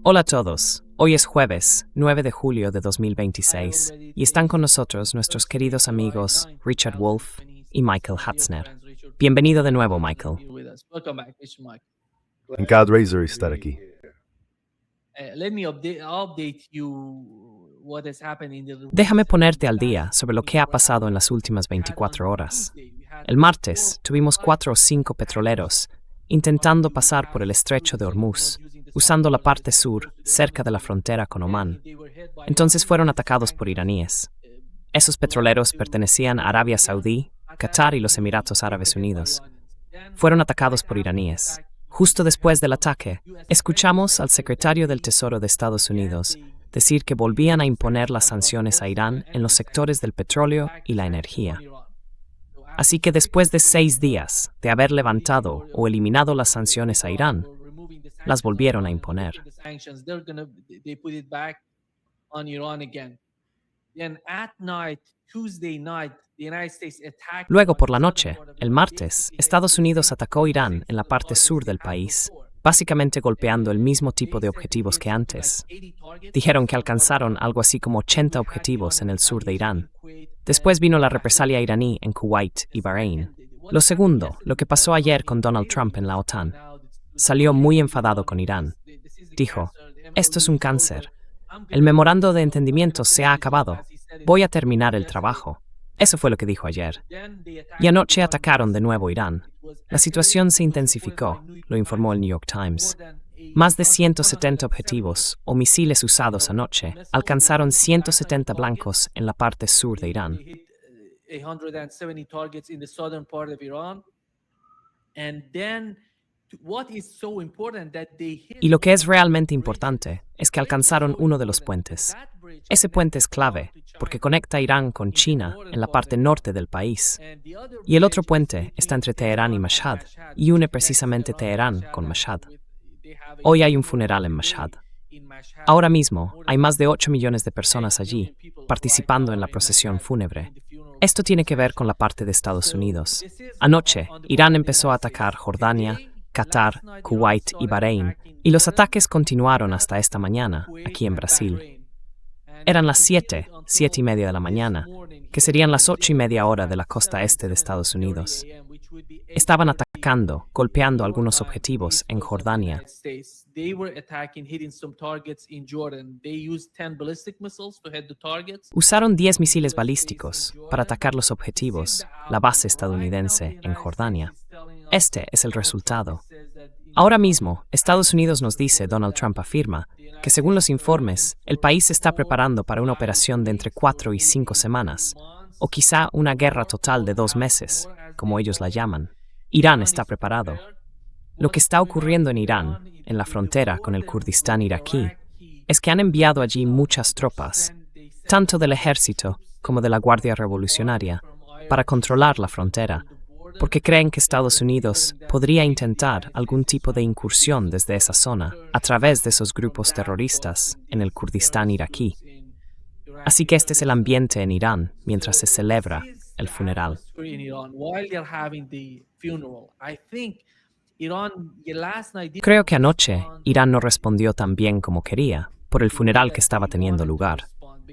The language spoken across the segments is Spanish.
Hola a todos, hoy es jueves, 9 de julio de 2026, y están con nosotros nuestros queridos amigos Richard Wolff y Michael Hatzner. Bienvenido de nuevo, Michael. Encantado de estar aquí. Déjame ponerte al día sobre lo que ha pasado en las últimas 24 horas. El martes tuvimos 4 o 5 petroleros intentando pasar por el estrecho de Hormuz, usando la parte sur, cerca de la frontera con Omán. Entonces fueron atacados por iraníes. Esos petroleros pertenecían a Arabia Saudí, Qatar y los Emiratos Árabes Unidos. Fueron atacados por iraníes. Justo después del ataque, escuchamos al secretario del Tesoro de Estados Unidos decir que volvían a imponer las sanciones a Irán en los sectores del petróleo y la energía. Así que después de 6 días de haber levantado o eliminado las sanciones a Irán, las volvieron a imponer. Luego, por la noche, el martes, Estados Unidos atacó Irán en la parte sur del país, básicamente golpeando el mismo tipo de objetivos que antes. Dijeron que alcanzaron algo así como 80 objetivos en el sur de Irán. Después vino la represalia iraní en Kuwait y Bahrein. Lo segundo, lo que pasó ayer con Donald Trump en la OTAN. Salió muy enfadado con Irán. Dijo, esto es un cáncer. El memorando de entendimiento se ha acabado. Voy a terminar el trabajo. Eso fue lo que dijo ayer. Y anoche atacaron de nuevo Irán. La situación se intensificó, lo informó el New York Times. Más de 170 objetivos o misiles usados anoche alcanzaron 170 blancos en la parte sur de Irán. Y lo que es realmente importante es que alcanzaron uno de los puentes. Ese puente es clave porque conecta Irán con China en la parte norte del país. Y el otro puente está entre Teherán y Mashhad y une precisamente Teherán con Mashhad. Hoy hay un funeral en Mashhad. Ahora mismo hay más de 8 millones de personas allí participando en la procesión fúnebre. Esto tiene que ver con la parte de Estados Unidos. Anoche, Irán empezó a atacar Jordania, Qatar, Kuwait y Bahrein, y los ataques continuaron hasta esta mañana, aquí en Brasil. Eran las 7:30 de la mañana, que serían las 8:30 hora de la costa este de Estados Unidos. Estaban atacando, golpeando algunos objetivos en Jordania. Usaron 10 misiles balísticos para atacar los objetivos, la base estadounidense en Jordania. Este es el resultado. Ahora mismo, Estados Unidos nos dice, Donald Trump afirma, que según los informes, el país se está preparando para una operación de entre 4 y 5 semanas, o quizá una guerra total de 2 meses, como ellos la llaman. Irán está preparado. Lo que está ocurriendo en Irán, en la frontera con el Kurdistán iraquí, es que han enviado allí muchas tropas, tanto del ejército como de la Guardia Revolucionaria, para controlar la frontera, porque creen que Estados Unidos podría intentar algún tipo de incursión desde esa zona a través de esos grupos terroristas en el Kurdistán iraquí. Así que este es el ambiente en Irán mientras se celebra el funeral. Creo que anoche Irán no respondió tan bien como quería por el funeral que estaba teniendo lugar.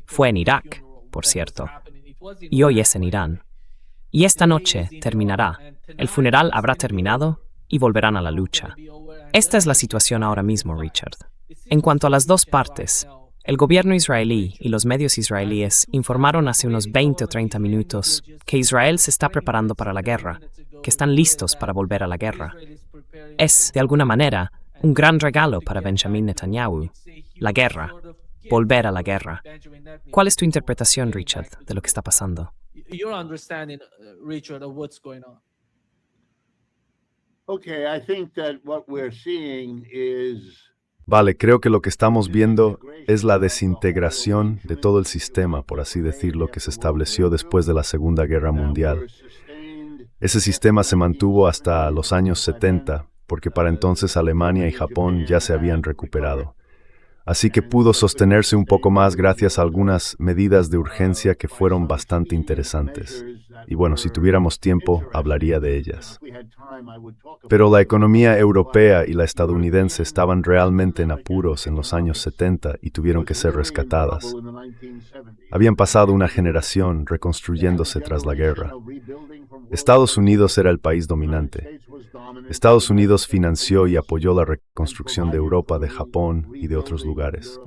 Fue en Irak, por cierto, y hoy es en Irán. Y esta noche terminará. El funeral habrá terminado y volverán a la lucha. Esta es la situación ahora mismo, Richard. En cuanto a las dos partes, el gobierno israelí y los medios israelíes informaron hace unos 20 o 30 minutos que Israel se está preparando para la guerra, que están listos para volver a la guerra. Es, de alguna manera, un gran regalo para Benjamin Netanyahu. La guerra. Volver a la guerra. ¿Cuál es tu interpretación, Richard, de lo que está pasando? Your understanding, Richard, of what's going on. Okay, I think that what we're seeing is Vale, creo que lo que estamos viendo es la desintegración de todo el sistema, por así decirlo, que se estableció después de la Segunda Guerra Mundial. Ese sistema se mantuvo hasta los años 70, porque para entonces Alemania y Japón ya se habían recuperado. así que pudo sostenerse un poco más gracias a algunas medidas de urgencia que fueron bastante interesantes. Y bueno, si tuviéramos tiempo, hablaría de ellas. Pero la economía europea y la estadounidense estaban realmente en apuros en los años 70 y tuvieron que ser rescatadas. Habían pasado una generación reconstruyéndose tras la guerra. Estados Unidos era el país dominante. Estados Unidos financió y apoyó la reconstrucción de Europa, de Japón y de otros lugares.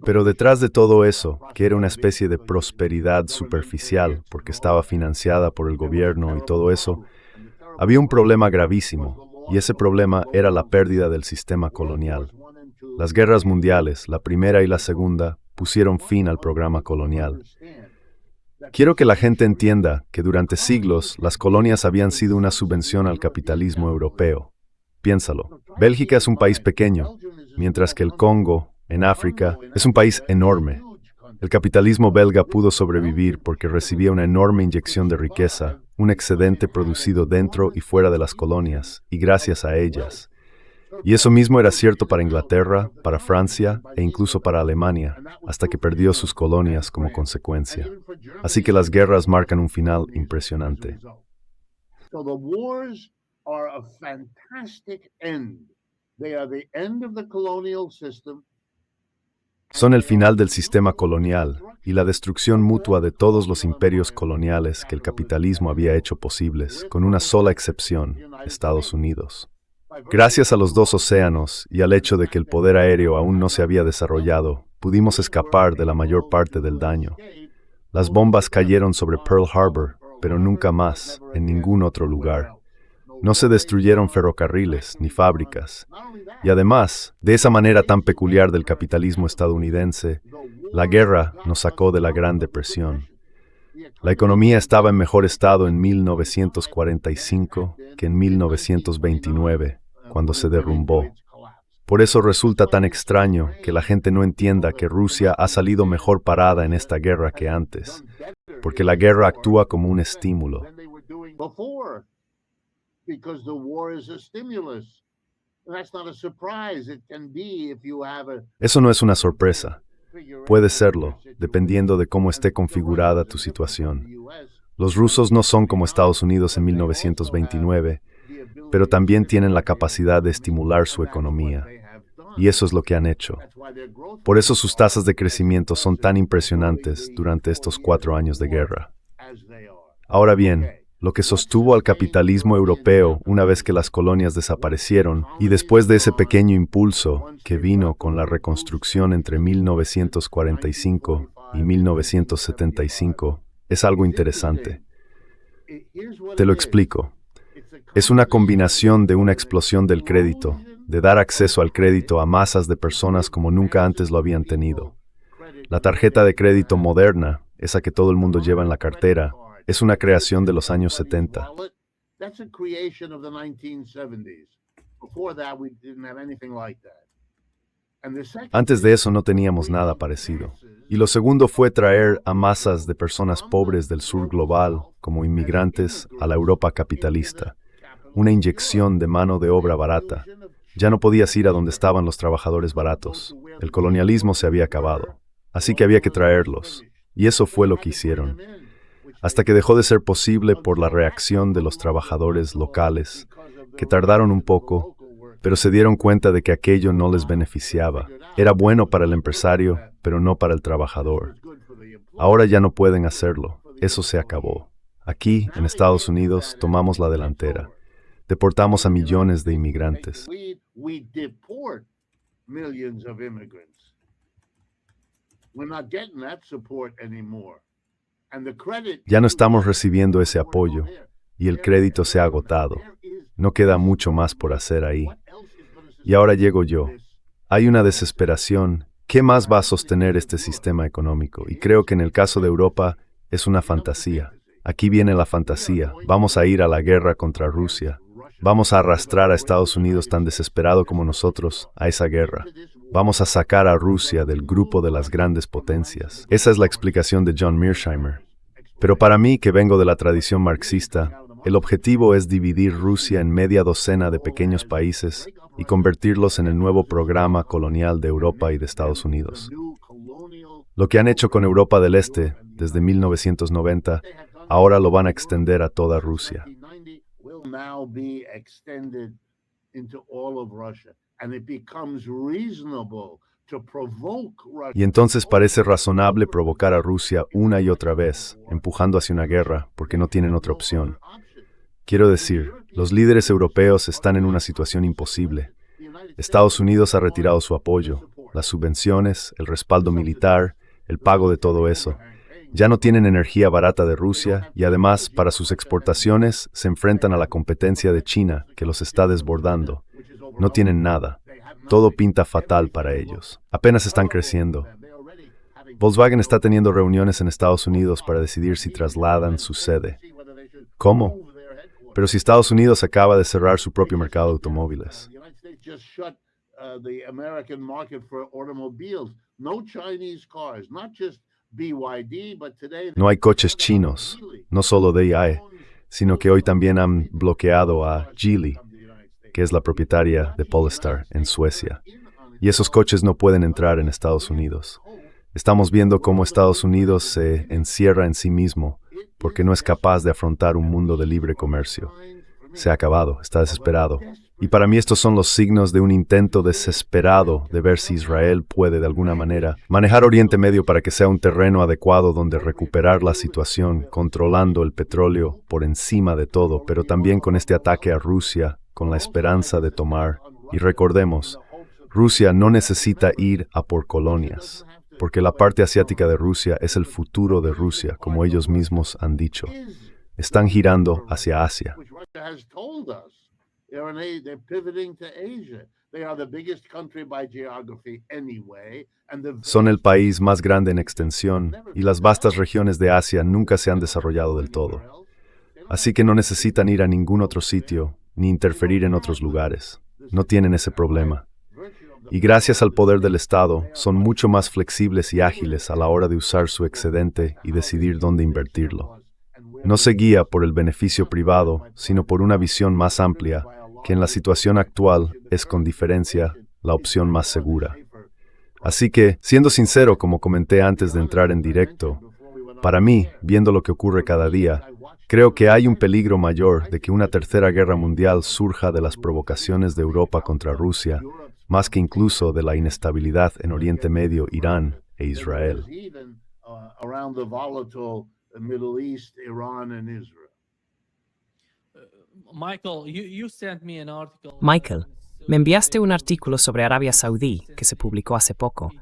Pero detrás de todo eso, que era una especie de prosperidad superficial, porque estaba financiada por el gobierno y todo eso, había un problema gravísimo, y ese problema era la pérdida del sistema colonial. Las guerras mundiales, la primera y la segunda, pusieron fin al programa colonial. Quiero que la gente entienda que durante siglos las colonias habían sido una subvención al capitalismo europeo. Piénsalo, Bélgica es un país pequeño, mientras que el Congo, en África, es un país enorme. El capitalismo belga pudo sobrevivir porque recibía una enorme inyección de riqueza, un excedente producido dentro y fuera de las colonias, y gracias a ellas. Y eso mismo era cierto para Inglaterra, para Francia e incluso para Alemania, hasta que perdió sus colonias como consecuencia. Así que las guerras marcan un final impresionante. Son el final del sistema colonial y la destrucción mutua de todos los imperios coloniales que el capitalismo había hecho posibles, con una sola excepción, Estados Unidos. Gracias a los dos océanos y al hecho de que el poder aéreo aún no se había desarrollado, pudimos escapar de la mayor parte del daño. Las bombas cayeron sobre Pearl Harbor, pero nunca más, en ningún otro lugar. No se destruyeron ferrocarriles ni fábricas. Y además, de esa manera tan peculiar del capitalismo estadounidense, la guerra nos sacó de la Gran Depresión. La economía estaba en mejor estado en 1945 que en 1929, cuando se derrumbó. Por eso resulta tan extraño que la gente no entienda que Rusia ha salido mejor parada en esta guerra que antes, porque la guerra actúa como un estímulo. Eso no es una sorpresa. Puede serlo, dependiendo de cómo esté configurada tu situación. Los rusos no son como Estados Unidos en 1929, pero también tienen la capacidad de estimular su economía. Y eso es lo que han hecho. Por eso sus tasas de crecimiento son tan impresionantes durante estos 4 años de guerra. Ahora bien, lo que sostuvo al capitalismo europeo una vez que las colonias desaparecieron y después de ese pequeño impulso que vino con la reconstrucción entre 1945 y 1975, es algo interesante. Te lo explico. Es una combinación de una explosión del crédito, de dar acceso al crédito a masas de personas como nunca antes lo habían tenido. La tarjeta de crédito moderna, esa que todo el mundo lleva en la cartera, es una creación de los años 70. Antes de eso no teníamos nada parecido. Y lo segundo fue traer a masas de personas pobres del sur global, como inmigrantes, a la Europa capitalista. Una inyección de mano de obra barata. Ya no podías ir a donde estaban los trabajadores baratos. El colonialismo se había acabado. Así que había que traerlos. Y eso fue lo que hicieron. Hasta que dejó de ser posible por la reacción de los trabajadores locales, que tardaron un poco, pero se dieron cuenta de que aquello no les beneficiaba. Era bueno para el empresario, pero no para el trabajador. Ahora ya no pueden hacerlo. Eso se acabó. Aquí, en Estados Unidos, tomamos la delantera. Deportamos a millones de inmigrantes. Ya no estamos recibiendo ese apoyo y el crédito se ha agotado. No queda mucho más por hacer ahí. Y ahora llego yo. Hay una desesperación. ¿Qué más va a sostener este sistema económico? Y creo que en el caso de Europa es una fantasía. Aquí viene la fantasía. Vamos a ir a la guerra contra Rusia. Vamos a arrastrar a Estados Unidos tan desesperado como nosotros a esa guerra. Vamos a sacar a Rusia del grupo de las grandes potencias. Esa es la explicación de John Mearsheimer. Pero para mí, que vengo de la tradición marxista, El objetivo es dividir Rusia en media docena de pequeños países y convertirlos en el nuevo programa colonial de Europa y de Estados Unidos. Lo que han hecho con Europa del Este desde 1990, ahora lo van a extender a toda Rusia. Y entonces parece razonable provocar a Rusia una y otra vez, empujando hacia una guerra, porque no tienen otra opción. Quiero decir, los líderes europeos están en una situación imposible. Estados Unidos ha retirado su apoyo, las subvenciones, el respaldo militar, el pago de todo eso. Ya no tienen energía barata de Rusia y además, para sus exportaciones, se enfrentan a la competencia de China, que los está desbordando. No tienen nada. Todo pinta fatal para ellos. Apenas están creciendo. Volkswagen está teniendo reuniones en Estados Unidos para decidir si trasladan su sede. ¿Cómo? Pero si Estados Unidos acaba de cerrar su propio mercado de automóviles. No hay coches chinos, no solo DJI, sino que hoy también han bloqueado a Geely, que es la propietaria de Polestar en Suecia. Y esos coches no pueden entrar en Estados Unidos. Estamos viendo cómo Estados Unidos se encierra en sí mismo porque no es capaz de afrontar un mundo de libre comercio. Se ha acabado, está desesperado. Y para mí estos son los signos de un intento desesperado de ver si Israel puede, de alguna manera, manejar Oriente Medio para que sea un terreno adecuado donde recuperar la situación, controlando el petróleo por encima de todo, pero también con este ataque a Rusia, con la esperanza de tomar. Y recordemos, Rusia no necesita ir a por colonias, porque la parte asiática de Rusia es el futuro de Rusia, como ellos mismos han dicho. Están girando hacia Asia. Son el país más grande en extensión y las vastas regiones de Asia nunca se han desarrollado del todo. Así que no necesitan ir a ningún otro sitio ni interferir en otros lugares. No tienen ese problema. Y gracias al poder del Estado, son mucho más flexibles y ágiles a la hora de usar su excedente y decidir dónde invertirlo. No se guía por el beneficio privado, sino por una visión más amplia, que en la situación actual es con diferencia la opción más segura. Así que, siendo sincero, como comenté antes de entrar en directo, para mí, viendo lo que ocurre cada día, creo que hay un peligro mayor de que una tercera guerra mundial surja de las provocaciones de Europa contra Rusia, más que incluso de la inestabilidad en Oriente Medio, Irán e Israel. Michael, me enviaste un artículo sobre Arabia Saudí que se publicó hace poco.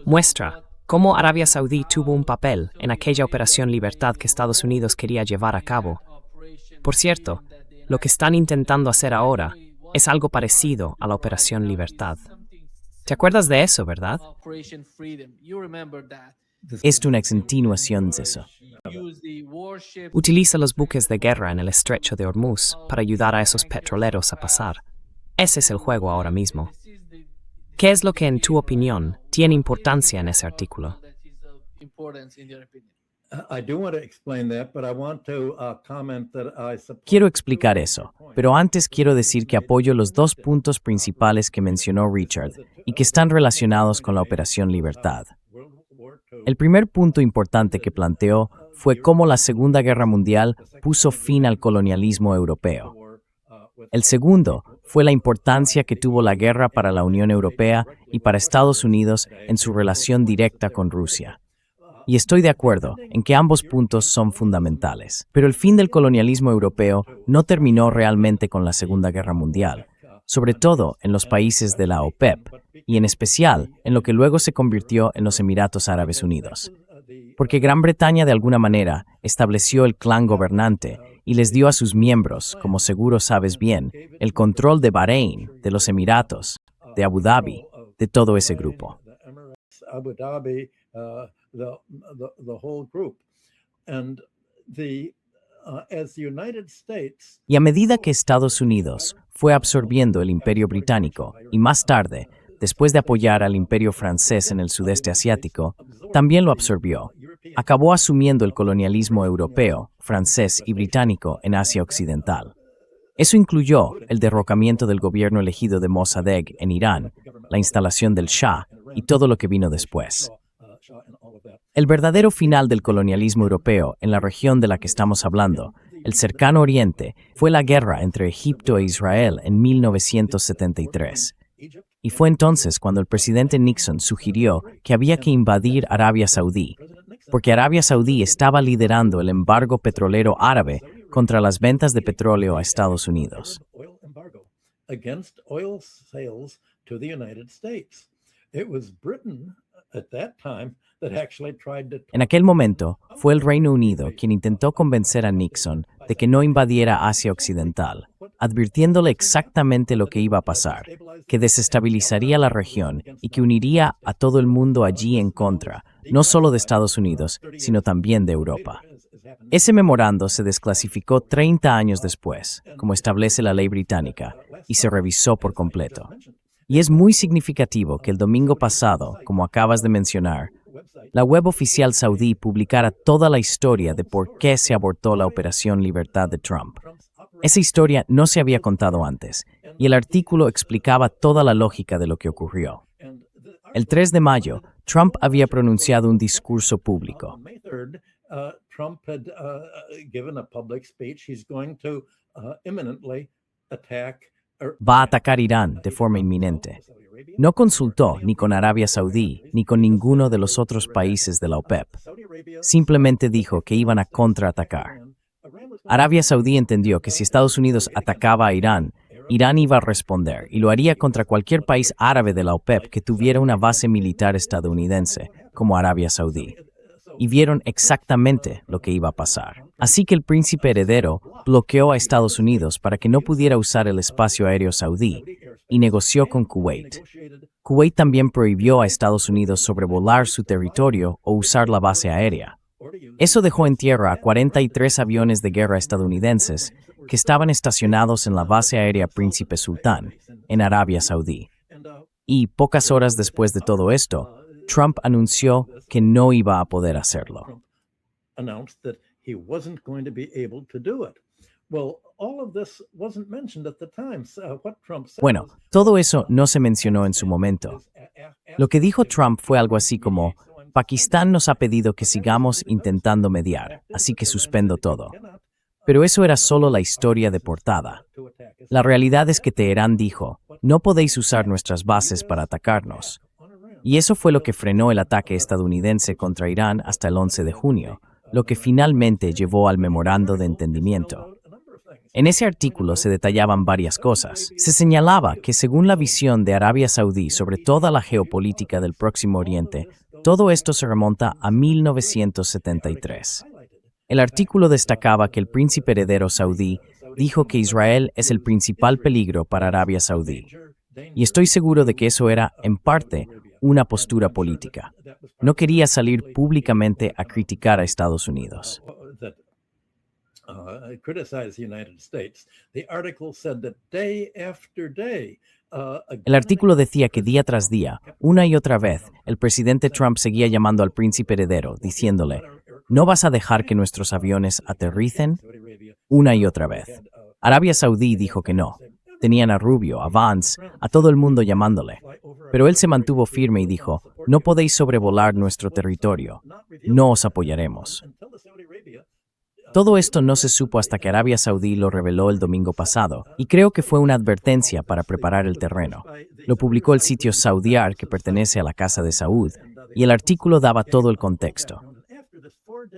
Muestra cómo Arabia Saudí tuvo un papel en aquella Operación Libertad que Estados Unidos quería llevar a cabo. Por cierto, lo que están intentando hacer ahora es algo parecido a la Operación Libertad. ¿Te acuerdas de eso, verdad? Es una continuación de eso. Utiliza los buques de guerra en el estrecho de Hormuz para ayudar a esos petroleros a pasar. Ese es el juego ahora mismo. ¿Qué es lo que, en tu opinión, tiene importancia en ese artículo? Quiero explicar eso, pero antes quiero decir que apoyo los dos puntos principales que mencionó Richard y que están relacionados con la Operación Libertad. El primer punto importante que planteó fue cómo la Segunda Guerra Mundial puso fin al colonialismo europeo. El segundo fue la importancia que tuvo la guerra para la Unión Europea y para Estados Unidos en su relación directa con Rusia. Y estoy de acuerdo en que ambos puntos son fundamentales. Pero el fin del colonialismo europeo no terminó realmente con la Segunda Guerra Mundial, sobre todo en los países de la OPEP, y en especial en lo que luego se convirtió en los Emiratos Árabes Unidos. Porque Gran Bretaña de alguna manera estableció el clan gobernante y les dio a sus miembros, como seguro sabes bien, el control de Bahrein, de los Emiratos, de Abu Dhabi, de todo ese grupo. Y a medida que Estados Unidos fue absorbiendo el Imperio Británico y más tarde, después de apoyar al imperio francés en el sudeste asiático, también lo absorbió. Acabó asumiendo el colonialismo europeo, francés y británico en Asia Occidental. Eso incluyó el derrocamiento del gobierno elegido de Mossadegh en Irán, la instalación del Shah y todo lo que vino después. El verdadero final del colonialismo europeo en la región de la que estamos hablando, el Cercano Oriente, fue la guerra entre Egipto e Israel en 1973. Y fue entonces cuando el presidente Nixon sugirió que había que invadir Arabia Saudí, porque Arabia Saudí estaba liderando el embargo petrolero árabe contra las ventas de petróleo a Estados Unidos. En aquel momento, fue el Reino Unido quien intentó convencer a Nixon de que no invadiera Asia Occidental, advirtiéndole exactamente lo que iba a pasar, que desestabilizaría la región y que uniría a todo el mundo allí en contra, no solo de Estados Unidos, sino también de Europa. Ese memorando se desclasificó 30 años después, como establece la ley británica, y se revisó por completo. Y es muy significativo que el domingo pasado, como acabas de mencionar, la web oficial saudí publicara toda la historia de por qué se abortó la Operación Libertad de Trump. Esa historia no se había contado antes, y el artículo explicaba toda la lógica de lo que ocurrió. El 3 de mayo, Trump había pronunciado un discurso público. Va a atacar Irán de forma inminente. No consultó ni con Arabia Saudí ni con ninguno de los otros países de la OPEP. Simplemente dijo que iban a contraatacar. Arabia Saudí entendió que si Estados Unidos atacaba a Irán, Irán iba a responder y lo haría contra cualquier país árabe de la OPEP que tuviera una base militar estadounidense, como Arabia Saudí. Y vieron exactamente lo que iba a pasar. Así que el príncipe heredero bloqueó a Estados Unidos para que no pudiera usar el espacio aéreo saudí y negoció con Kuwait. Kuwait también prohibió a Estados Unidos sobrevolar su territorio o usar la base aérea. Eso dejó en tierra a 43 aviones de guerra estadounidenses que estaban estacionados en la base aérea Príncipe Sultán, en Arabia Saudí. Y pocas horas después de todo esto, Trump anunció que no iba a poder hacerlo. Bueno, todo eso no se mencionó en su momento. Lo que dijo Trump fue algo así como: Pakistán nos ha pedido que sigamos intentando mediar, así que suspendo todo. Pero eso era solo la historia de portada. La realidad es que Teherán dijo: no podéis usar nuestras bases para atacarnos. Y eso fue lo que frenó el ataque estadounidense contra Irán hasta el 11 de junio, lo que finalmente llevó al memorando de entendimiento. En ese artículo se detallaban varias cosas. Se señalaba que según la visión de Arabia Saudí sobre toda la geopolítica del Próximo Oriente, todo esto se remonta a 1973. El artículo destacaba que el príncipe heredero saudí dijo que Israel es el principal peligro para Arabia Saudí. Y estoy seguro de que eso era, en parte, una postura política. No quería salir públicamente a criticar a Estados Unidos. El artículo decía que día tras día, una y otra vez, el presidente Trump seguía llamando al príncipe heredero, diciéndole: ¿no vas a dejar que nuestros aviones aterricen? Una y otra vez. Arabia Saudí dijo que no. Tenían a Rubio, a Vance, a todo el mundo llamándole. Pero él se mantuvo firme y dijo: no podéis sobrevolar nuestro territorio. No os apoyaremos. Todo esto no se supo hasta que Arabia Saudí lo reveló el domingo pasado, y creo que fue una advertencia para preparar el terreno. Lo publicó el sitio Saudiar, que pertenece a la Casa de Saud, y el artículo daba todo el contexto.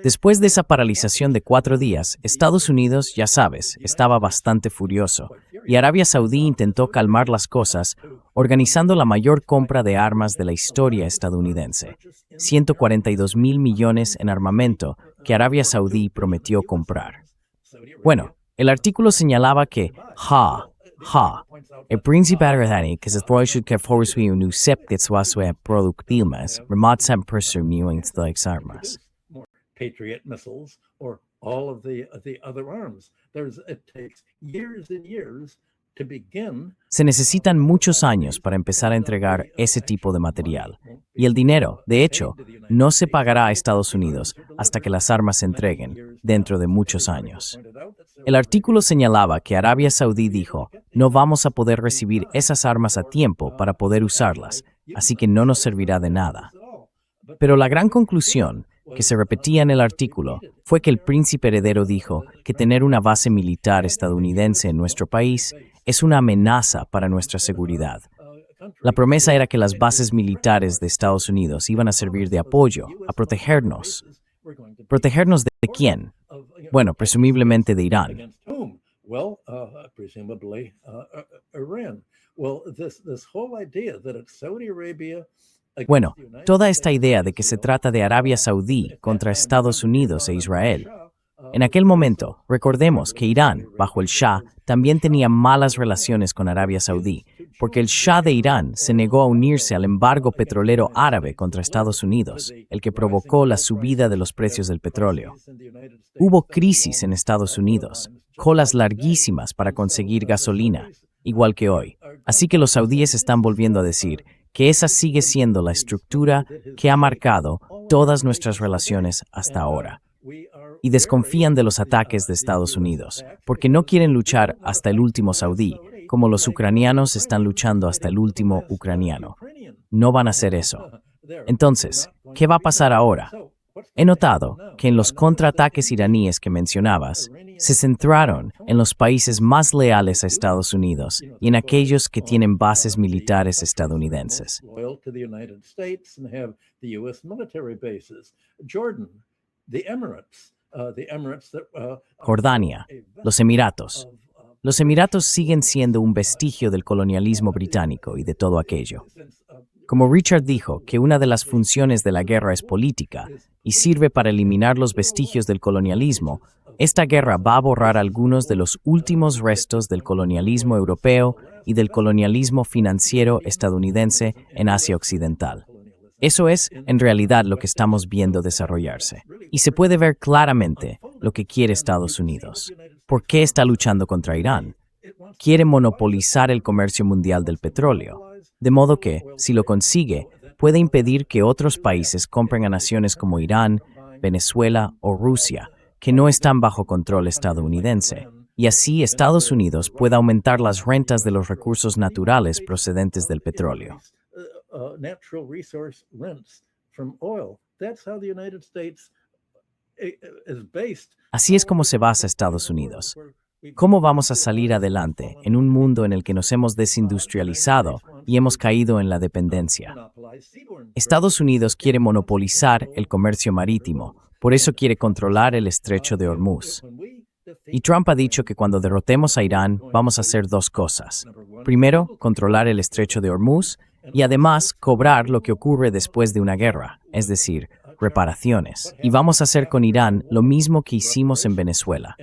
Después de esa paralización de 4 días, Estados Unidos, ya sabes, estaba bastante furioso, y Arabia Saudí intentó calmar las cosas, organizando la mayor compra de armas de la historia estadounidense, 142,000 millones en armamento que Arabia Saudí prometió comprar. Bueno, el artículo señalaba que, el príncipe británico que se proyectó que forse un usep productimas, remotsam presumiendo las armas. Patriot missiles or all of the other arms. It takes years and years Se necesitan muchos años para empezar a entregar ese tipo de material. Y el dinero, de hecho, no se pagará a Estados Unidos hasta que las armas se entreguen, dentro de muchos años. El artículo señalaba que Arabia Saudí dijo, no vamos a poder recibir esas armas a tiempo para poder usarlas, así que no nos servirá de nada. Pero la gran conclusión, que se repetía en el artículo, fue que el príncipe heredero dijo que tener una base militar estadounidense en nuestro país es una amenaza para nuestra seguridad. La promesa era que las bases militares de Estados Unidos iban a servir de apoyo, a protegernos. ¿Protegernos de quién? Bueno, presumiblemente de Irán. Bueno, toda esta idea de que se trata de Arabia Saudí contra Estados Unidos e Israel. En aquel momento, recordemos que Irán, bajo el Shah, también tenía malas relaciones con Arabia Saudí, porque el Shah de Irán se negó a unirse al embargo petrolero árabe contra Estados Unidos, el que provocó la subida de los precios del petróleo. Hubo crisis en Estados Unidos, colas larguísimas para conseguir gasolina, igual que hoy. Así que los saudíes están volviendo a decir que esa sigue siendo la estructura que ha marcado todas nuestras relaciones hasta ahora. Y desconfían de los ataques de Estados Unidos, porque no quieren luchar hasta el último saudí, como los ucranianos están luchando hasta el último ucraniano. No van a hacer eso. Entonces, ¿qué va a pasar ahora? He notado que en los contraataques iraníes que mencionabas, se centraron en los países más leales a Estados Unidos y en aquellos que tienen bases militares estadounidenses. Jordania, los Emiratos. Los Emiratos siguen siendo un vestigio del colonialismo británico y de todo aquello. Como Richard dijo que una de las funciones de la guerra es política y sirve para eliminar los vestigios del colonialismo, esta guerra va a borrar algunos de los últimos restos del colonialismo europeo y del colonialismo financiero estadounidense en Asia Occidental. Eso es, en realidad, lo que estamos viendo desarrollarse. Y se puede ver claramente lo que quiere Estados Unidos. ¿Por qué está luchando contra Irán? Quiere monopolizar el comercio mundial del petróleo. De modo que, si lo consigue, puede impedir que otros países compren a naciones como Irán, Venezuela o Rusia, que no están bajo control estadounidense. Y así Estados Unidos pueda aumentar las rentas de los recursos naturales procedentes del petróleo. Así es como se basa Estados Unidos. ¿Cómo vamos a salir adelante en un mundo en el que nos hemos desindustrializado y hemos caído en la dependencia? Estados Unidos quiere monopolizar el comercio marítimo, por eso quiere controlar el estrecho de Hormuz. Y Trump ha dicho que cuando derrotemos a Irán vamos a hacer dos cosas. Primero, controlar el estrecho de Hormuz y además cobrar lo que ocurre después de una guerra, es decir, reparaciones. Y vamos a hacer con Irán lo mismo que hicimos en Venezuela.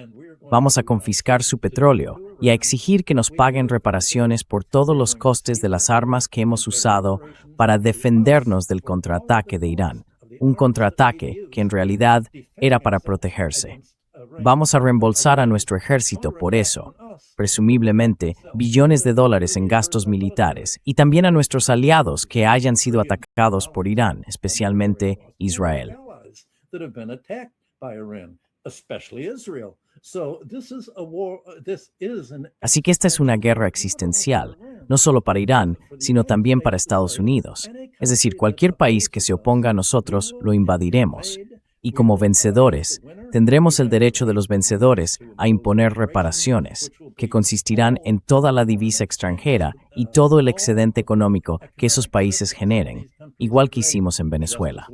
Vamos a confiscar su petróleo y a exigir que nos paguen reparaciones por todos los costes de las armas que hemos usado para defendernos del contraataque de Irán. Un contraataque que en realidad era para protegerse. Vamos a reembolsar a nuestro ejército por eso, presumiblemente billones de dólares en gastos militares, y también a nuestros aliados que hayan sido atacados por Irán, especialmente Israel. Así que esta es una guerra existencial, no solo para Irán, sino también para Estados Unidos. Es decir, cualquier país que se oponga a nosotros lo invadiremos. Y como vencedores, tendremos el derecho de los vencedores a imponer reparaciones, que consistirán en toda la divisa extranjera y todo el excedente económico que esos países generen, igual que hicimos en Venezuela.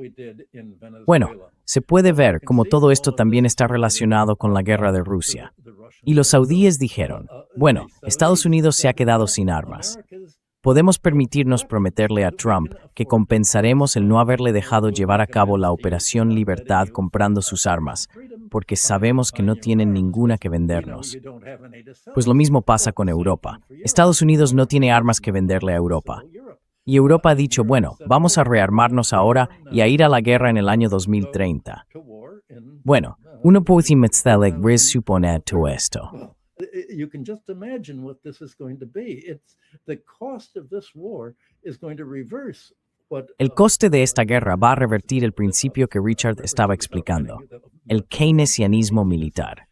Bueno, se puede ver cómo todo esto también está relacionado con la guerra de Rusia. Y los saudíes dijeron, bueno, Estados Unidos se ha quedado sin armas. Podemos permitirnos prometerle a Trump que compensaremos el no haberle dejado llevar a cabo la Operación Libertad comprando sus armas, porque sabemos que no tienen ninguna que vendernos. Pues lo mismo pasa con Europa. Estados Unidos no tiene armas que venderle a Europa. Y Europa ha dicho, bueno, vamos a rearmarnos ahora y a ir a la guerra en el año 2030. Bueno, uno puede suponer todo esto. You can just imagine what this is going to be. It's the cost of this war is going to reverse what El coste de esta guerra va a revertir el principio que Richard estaba explicando, el keynesianismo militar.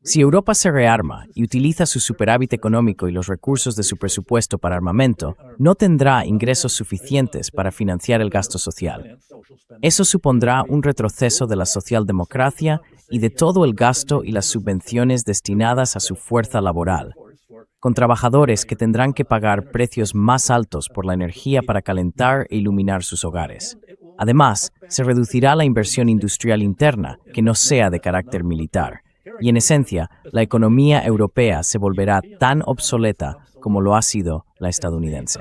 Si Europa se rearma y utiliza su superávit económico y los recursos de su presupuesto para armamento, no tendrá ingresos suficientes para financiar el gasto social. Eso supondrá un retroceso de la socialdemocracia y de todo el gasto y las subvenciones destinadas a su fuerza laboral, con trabajadores que tendrán que pagar precios más altos por la energía para calentar e iluminar sus hogares. Además, se reducirá la inversión industrial interna, que no sea de carácter militar. Y en esencia, la economía europea se volverá tan obsoleta como lo ha sido la estadounidense.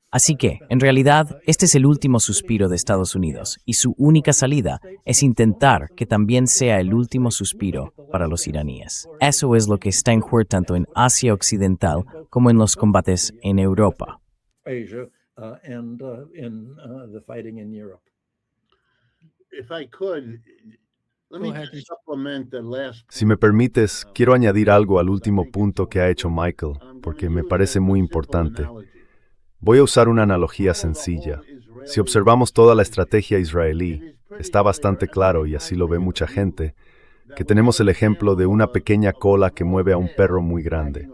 Así que, en realidad, este es el último suspiro de Estados Unidos, y su única salida es intentar que también sea el último suspiro para los iraníes. Eso es lo que está en juego tanto en Asia Occidental como en los combates en Europa. Asia and in the fighting in Europe. If I could, let me Go ahead. supplement the last. Si me permites, quiero añadir algo al último punto que ha hecho Michael, porque me parece muy importante. Voy a usar una analogía sencilla. Si observamos toda la estrategia israelí, está bastante claro, y así lo ve mucha gente, que tenemos el ejemplo de una pequeña cola que mueve a un perro muy grande.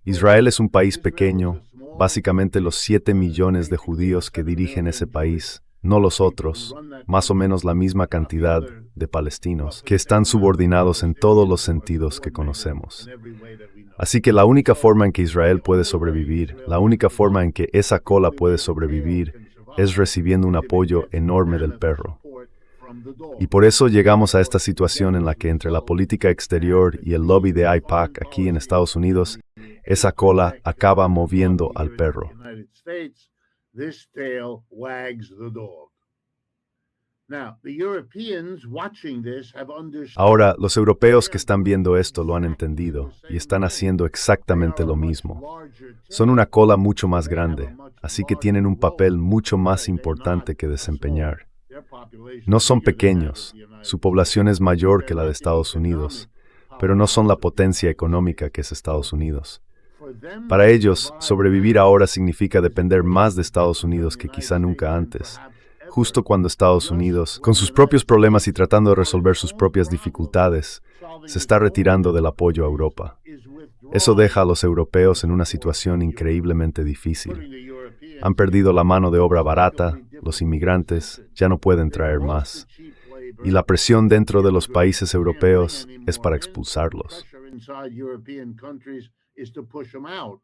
Israel es un país pequeño, básicamente los 7 millones de judíos que dirigen ese país, no los otros, más o menos la misma cantidad de palestinos, que están subordinados en todos los sentidos que conocemos. Así que la única forma en que Israel puede sobrevivir, la única forma en que esa cola puede sobrevivir, es recibiendo un apoyo enorme del perro. Y por eso llegamos a esta situación en la que entre la política exterior y el lobby de AIPAC aquí en Estados Unidos, esa cola acaba moviendo al perro. This tail wags the dog. Now, the Europeans watching this have understood. Ahora, los europeos que están viendo esto lo han entendido y están haciendo exactamente lo mismo. Son una cola mucho más grande, así que tienen un papel mucho más importante que desempeñar. No son pequeños, su población es mayor que la de Estados Unidos, pero no son la potencia económica que es Estados Unidos. Para ellos, sobrevivir ahora significa depender más de Estados Unidos que quizá nunca antes, justo cuando Estados Unidos, con sus propios problemas y tratando de resolver sus propias dificultades, se está retirando del apoyo a Europa. Eso deja a los europeos en una situación increíblemente difícil. Han perdido la mano de obra barata, los inmigrantes ya no pueden traer más. Y la presión dentro de los países europeos es para expulsarlos. Is to push them out.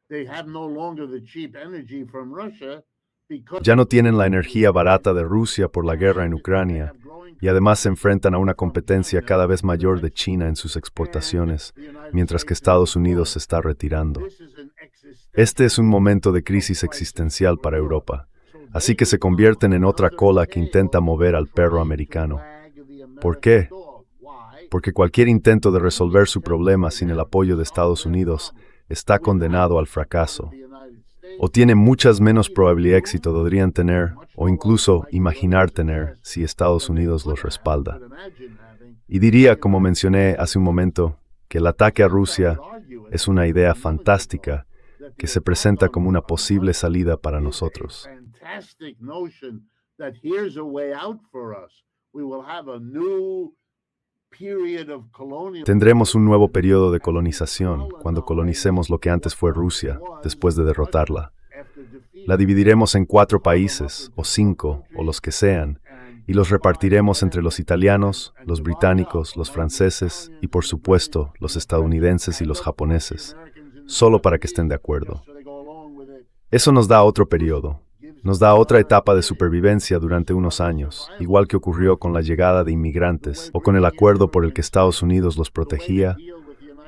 They have no longer the cheap energy from Russia because Ya no tienen la energía barata de Rusia por la guerra en Ucrania y además se enfrentan a una competencia cada vez mayor de China en sus exportaciones, mientras que Estados Unidos se está retirando. Este es un momento de crisis existencial para Europa, así que se convierten en otra cola que intenta mover al perro americano. ¿Por qué? Porque cualquier intento de resolver su problema sin el apoyo de Estados Unidos está condenado al fracaso. O tiene muchas menos probabilidad de éxito podrían tener, o incluso imaginar tener, si Estados Unidos los respalda. Y diría, como mencioné hace un momento, que el ataque a Rusia es una idea fantástica que se presenta como una posible salida para nosotros. Tendremos un nuevo periodo de colonización cuando colonicemos lo que antes fue Rusia, después de derrotarla. La dividiremos en 4 países, o 5, o los que sean, y los repartiremos entre los italianos, los británicos, los franceses y, por supuesto, los estadounidenses y los japoneses, solo para que estén de acuerdo. Eso nos da otro periodo. Nos da otra etapa de supervivencia durante unos años, igual que ocurrió con la llegada de inmigrantes, o con el acuerdo por el que Estados Unidos los protegía,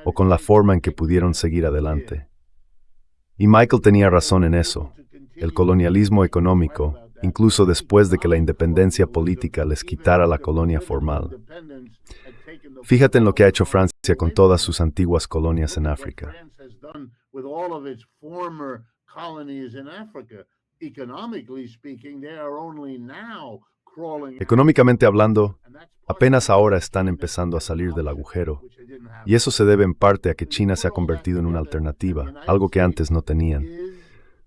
o con la forma en que pudieron seguir adelante. Y Michael tenía razón en eso. El colonialismo económico, incluso después de que la independencia política les quitara la colonia formal. Fíjate en lo que ha hecho Francia con todas sus antiguas colonias en África. Economically speaking, they are only now Económicamente hablando, apenas ahora están empezando a salir del agujero, y eso se debe en parte a que China se ha convertido en una alternativa, algo que antes no tenían.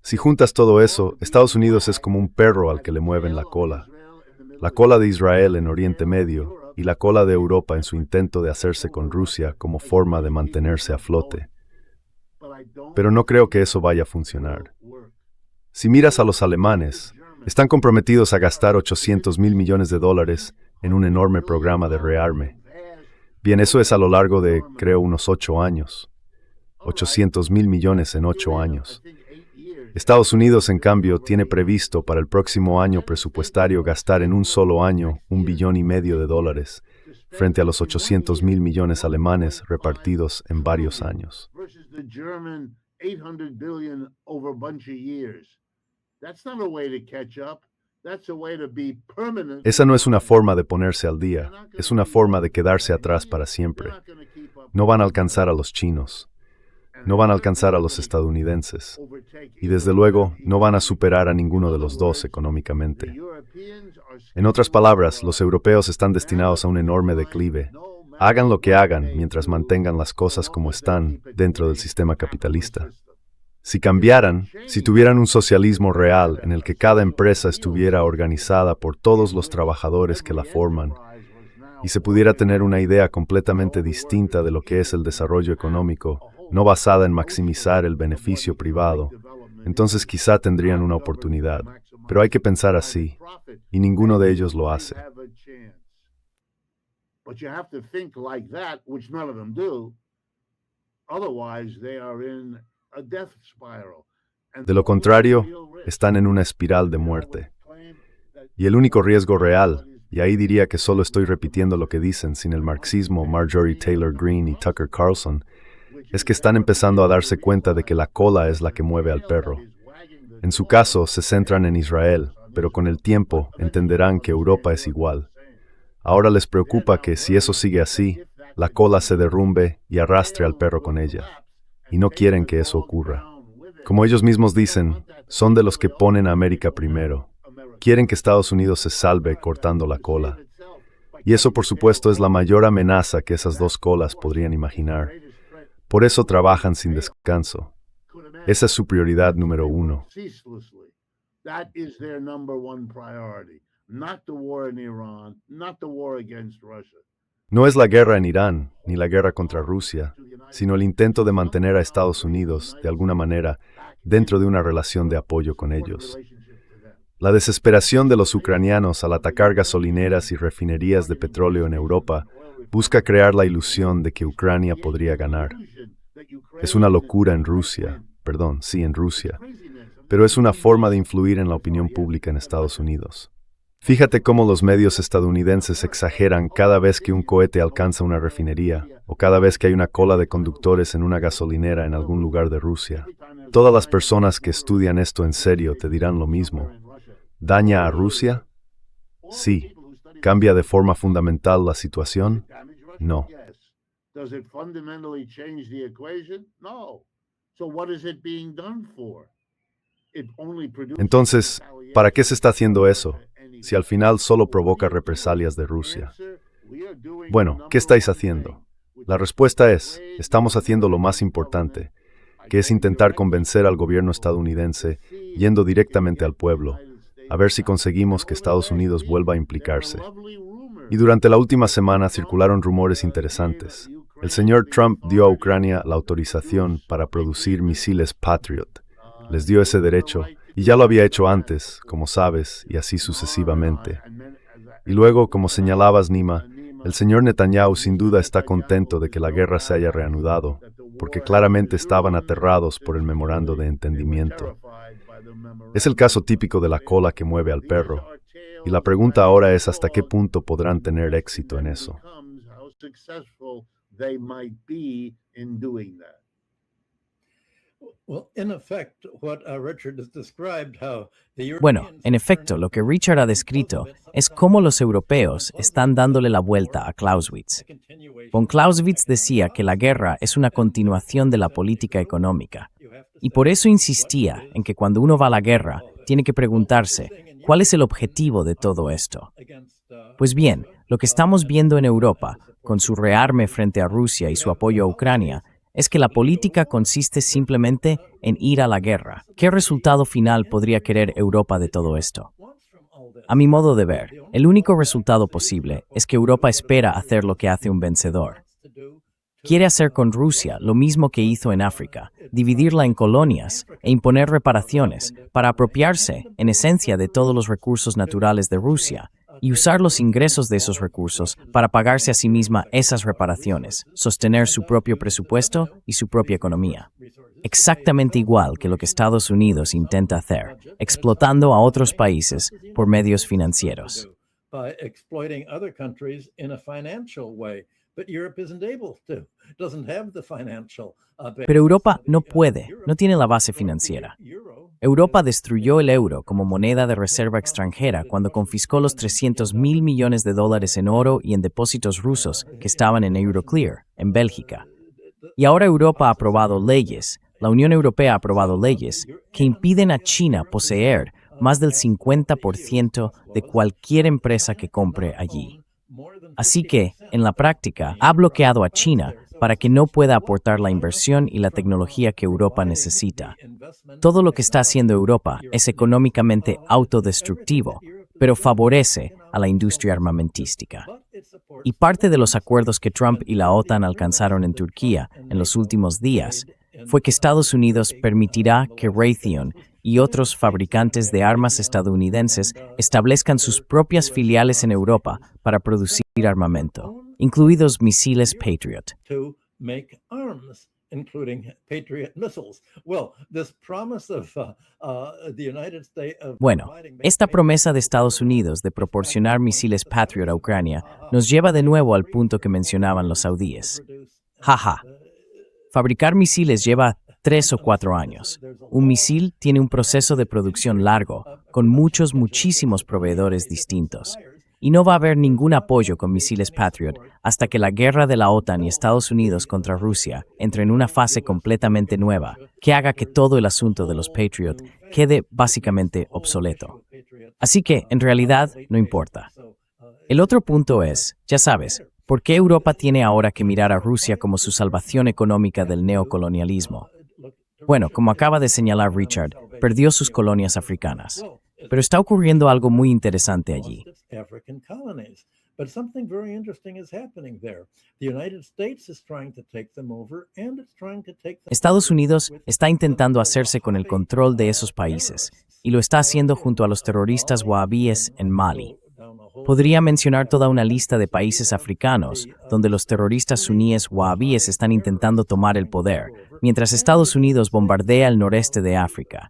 Si juntas todo eso, Estados Unidos es como un perro al que le mueven la cola de Israel en Oriente Medio y la cola de Europa en su intento de hacerse con Rusia como forma de mantenerse a flote. Pero no creo que eso vaya a funcionar. Si miras a los alemanes, están comprometidos a gastar $800,000 millones en un enorme programa de rearme. Bien, eso es a lo largo de, creo, unos 8 años. $800,000 millones en 8 años. Estados Unidos, en cambio, tiene previsto para el próximo año presupuestario gastar en un solo año $1,5 billones, frente a los $800,000 millones alemanes repartidos en varios años. Esa no es una forma de ponerse al día, es una forma de quedarse atrás para siempre. No van a alcanzar a los chinos, no van a alcanzar a los estadounidenses, y desde luego no van a superar a ninguno de los dos económicamente. En otras palabras, los europeos están destinados a un enorme declive. Hagan lo que hagan mientras mantengan las cosas como están dentro del sistema capitalista. Si cambiaran, si tuvieran un socialismo real en el que cada empresa estuviera organizada por todos los trabajadores que la forman, y se pudiera tener una idea completamente distinta de lo que es el desarrollo económico, no basada en maximizar el beneficio privado, entonces quizá tendrían una oportunidad. Pero hay que pensar así, y ninguno de ellos lo hace. De lo contrario, están en una espiral de muerte. Y el único riesgo real, y ahí diría que solo estoy repitiendo lo que dicen sin el marxismo Marjorie Taylor Greene y Tucker Carlson, es que están empezando a darse cuenta de que la cola es la que mueve al perro. En su caso, se centran en Israel, pero con el tiempo entenderán que Europa es igual. Ahora les preocupa que, si eso sigue así, la cola se derrumbe y arrastre al perro con ella. Y no quieren que eso ocurra. Como ellos mismos dicen, son de los que ponen a América primero. Quieren que Estados Unidos se salve cortando la cola. Y eso, por supuesto, es la mayor amenaza que esas dos colas podrían imaginar. Por eso trabajan sin descanso. Esa es su prioridad número 1. No es la guerra en Irán, ni la guerra contra Rusia, sino el intento de mantener a Estados Unidos, de alguna manera, dentro de una relación de apoyo con ellos. La desesperación de los ucranianos al atacar gasolineras y refinerías de petróleo en Europa busca crear la ilusión de que Ucrania podría ganar. Es una locura en Rusia, en Rusia, pero es una forma de influir en la opinión pública en Estados Unidos. Fíjate cómo los medios estadounidenses exageran cada vez que un cohete alcanza una refinería o cada vez que hay una cola de conductores en una gasolinera en algún lugar de Rusia. Todas las personas que estudian esto en serio te dirán lo mismo. ¿Daña a Rusia? Sí. ¿Cambia de forma fundamental la situación? No. Entonces, ¿para qué se está haciendo eso, si al final solo provoca represalias de Rusia? Bueno, ¿qué estáis haciendo? La respuesta es, estamos haciendo lo más importante, que es intentar convencer al gobierno estadounidense, yendo directamente al pueblo, a ver si conseguimos que Estados Unidos vuelva a implicarse. Y durante la última semana circularon rumores interesantes. El señor Trump dio a Ucrania la autorización para producir misiles Patriot. Les dio ese derecho, y ya lo había hecho antes, como sabes, y así sucesivamente. Y luego, como señalabas, Nima, el señor Netanyahu sin duda está contento de que la guerra se haya reanudado, porque claramente estaban aterrados por el memorando de entendimiento. Es el caso típico de la cola que mueve al perro, y la pregunta ahora es hasta qué punto podrán tener éxito en eso. Bueno, en efecto, lo que Richard ha descrito es cómo los europeos están dándole la vuelta a Clausewitz. Von Clausewitz decía que la guerra es una continuación de la política económica, y por eso insistía en que cuando uno va a la guerra, tiene que preguntarse, ¿cuál es el objetivo de todo esto? Pues bien, lo que estamos viendo en Europa, con su rearme frente a Rusia y su apoyo a Ucrania, es que la política consiste simplemente en ir a la guerra. ¿Qué resultado final podría querer Europa de todo esto? A mi modo de ver, el único resultado posible es que Europa espera hacer lo que hace un vencedor. Quiere hacer con Rusia lo mismo que hizo en África, dividirla en colonias e imponer reparaciones para apropiarse, en esencia, de todos los recursos naturales de Rusia y usar los ingresos de esos recursos para pagarse a sí misma esas reparaciones, sostener su propio presupuesto y su propia economía. Exactamente igual que lo que Estados Unidos intenta hacer, explotando a otros países por medios financieros. Pero Europa no puede, no tiene la base financiera. Europa destruyó el euro como moneda de reserva extranjera cuando confiscó los 300.000 millones de dólares en oro y en depósitos rusos que estaban en Euroclear, en Bélgica. Y ahora Europa ha aprobado leyes, la Unión Europea ha aprobado leyes que impiden a China poseer más del 50% de cualquier empresa que compre allí. Así que, en la práctica, ha bloqueado a China para que no pueda aportar la inversión y la tecnología que Europa necesita. Todo lo que está haciendo Europa es económicamente autodestructivo, pero favorece a la industria armamentística. Y parte de los acuerdos que Trump y la OTAN alcanzaron en Turquía en los últimos días fue que Estados Unidos permitirá que Raytheon y otros fabricantes de armas estadounidenses establezcan sus propias filiales en Europa para producir armamento, incluidos misiles Patriot. Bueno, esta promesa de Estados Unidos de proporcionar misiles Patriot a Ucrania nos lleva de nuevo al punto que mencionaban los saudíes. Jaja. Fabricar misiles lleva 3 o 4 años. Un misil tiene un proceso de producción largo, con muchísimos proveedores distintos. Y no va a haber ningún apoyo con misiles Patriot hasta que la guerra de la OTAN y Estados Unidos contra Rusia entre en una fase completamente nueva, que haga que todo el asunto de los Patriot quede básicamente obsoleto. Así que, en realidad, no importa. El otro punto es, ya sabes, ¿por qué Europa tiene ahora que mirar a Rusia como su salvación económica del neocolonialismo? Bueno, como acaba de señalar Richard, perdió sus colonias africanas. Pero está ocurriendo algo muy interesante allí. Estados Unidos está intentando hacerse con el control de esos países, y lo está haciendo junto a los terroristas wahabíes en Mali. Podría mencionar toda una lista de países africanos donde los terroristas suníes wahabíes están intentando tomar el poder, mientras Estados Unidos bombardea el noreste de África.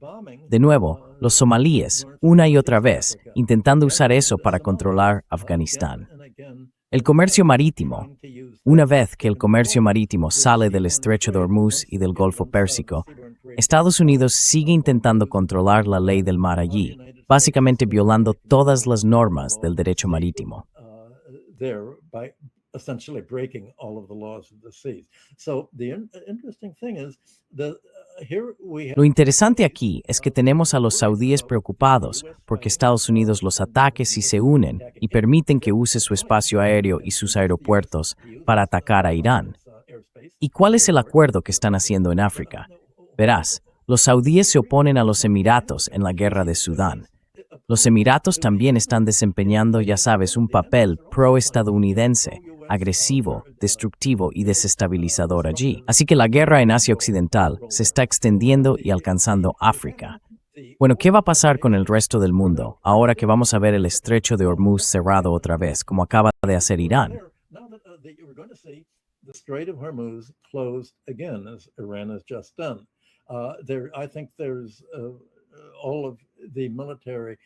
De nuevo, los somalíes, una y otra vez, intentando usar eso para controlar Afganistán. El comercio marítimo. Una vez que el comercio marítimo sale del Estrecho de Hormuz y del Golfo Pérsico, Estados Unidos sigue intentando controlar la ley del mar allí, básicamente violando todas las normas del derecho marítimo. Lo interesante aquí es que tenemos a los saudíes preocupados porque Estados Unidos los ataque si se unen y permiten que use su espacio aéreo y sus aeropuertos para atacar a Irán. ¿Y cuál es el acuerdo que están haciendo en África? Verás, los saudíes se oponen a los Emiratos en la guerra de Sudán. Los Emiratos también están desempeñando, ya sabes, un papel pro-estadounidense, agresivo, destructivo y desestabilizador allí. Así que la guerra en Asia Occidental se está extendiendo y alcanzando África. Bueno, ¿qué va a pasar con el resto del mundo ahora que vamos a ver el Estrecho de Hormuz cerrado otra vez, como acaba de hacer Irán?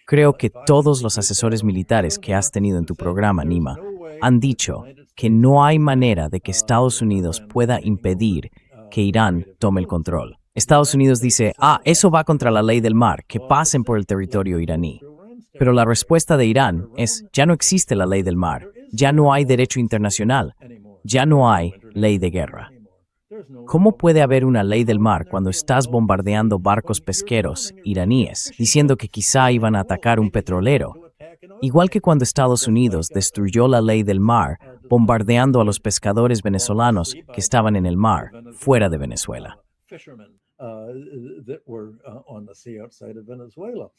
Creo que todos los asesores militares que has tenido en tu programa, Nima, han dicho que no hay manera de que Estados Unidos pueda impedir que Irán tome el control. Estados Unidos dice, eso va contra la ley del mar, que pasen por el territorio iraní. Pero la respuesta de Irán es, ya no existe la ley del mar, ya no hay derecho internacional, ya no hay ley de guerra. ¿Cómo puede haber una ley del mar cuando estás bombardeando barcos pesqueros iraníes, diciendo que quizá iban a atacar un petrolero? Igual que cuando Estados Unidos destruyó la ley del mar, bombardeando a los pescadores venezolanos que estaban en el mar, fuera de Venezuela. That were on the sea outside of Venezuela.